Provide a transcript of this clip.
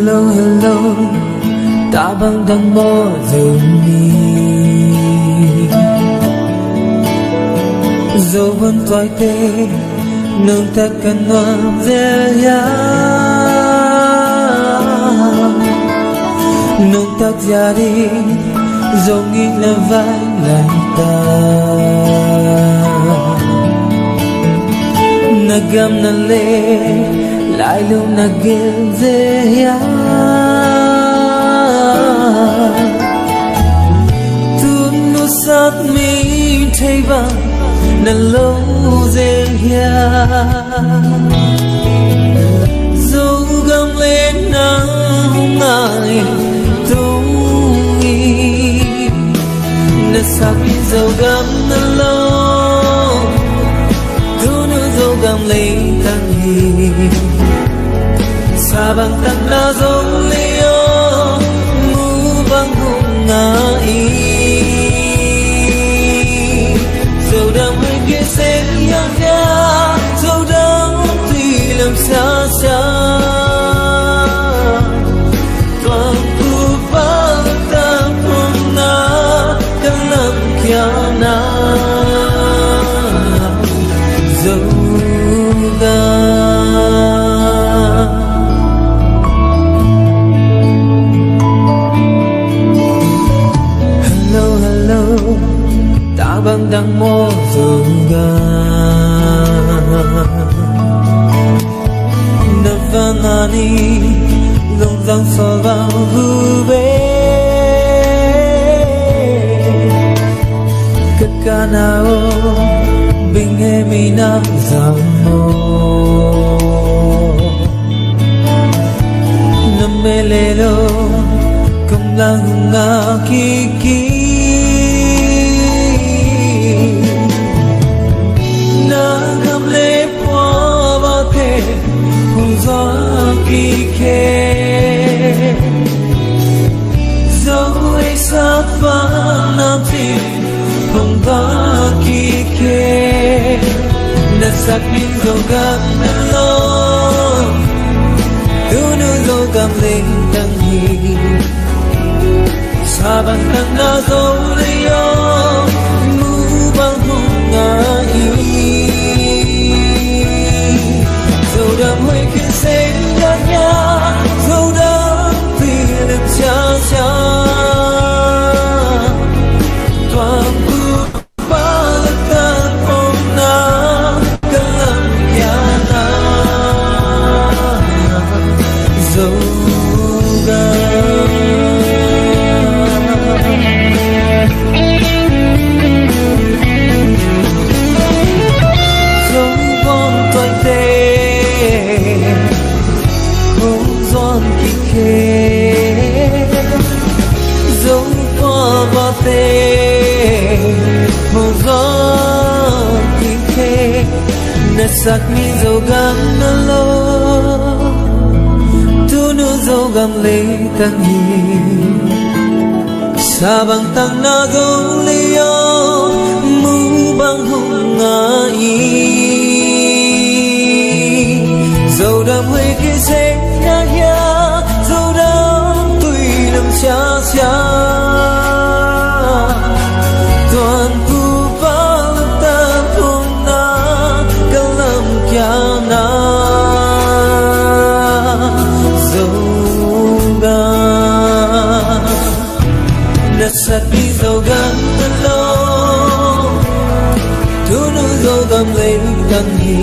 Hello hello ta băng đang mơ dường mi dấu vẫn toái tê nương ta cần ngoan dễ ya nương ta ra đi dấu nghĩ là vai lại ta nagam na le lại luôn nagel dễ ya sát mi thấy vang nà lâu dễ ya dấu gam lên nắng ngài tung y nà sát mi dấu gam nà lâu tu nữ dấu gam lên tăng hi sa bang tăng na dấu liyo mu bang hung ngài dẫu đam mê kia sẽ nhạt nhòa dẫu đắng tuy làm xa xa toàn cuộc bao ta không na càng làm kia na dẫu ga hello hello ta băng đang mơ dường ga navangani long giang so vào hư bê kakana o bình e mi nam giang mô nam mê lê lô công lang hung nga ki gió kỳ khê dẫu ấy sát vắng nam tim không gió kỳ khê nát sắc min dầu gam nát lo tu nữ dầu gam lên tăng hi sa bằng tăng na dầu liyo mu bang hung ngài dẫu đam mê khiến sẽ nhạt nhòa dẫu đắng vì lực cha cha toàn cuộc ba lực ta ôm na cần làm kia na dẫu ga dẫu vòng toan tê không giòn kỳ khê dẫu qua bao tê không giòn kỳ khê nát sắc mi dầu gam nà lô tu nữ dầu gam lấy tăng hi sa bang tăng na dầu liyo mu bang hung ngài dẫu đam mê kia sẽ nhạt nhòa dẫu đắng tuy làm xa xa toàn cuộc bao ta không na càng làm kia na dẫu ga nát sát đi dẫu gam nát lo tu nữ dẫu gam lấy tăng hi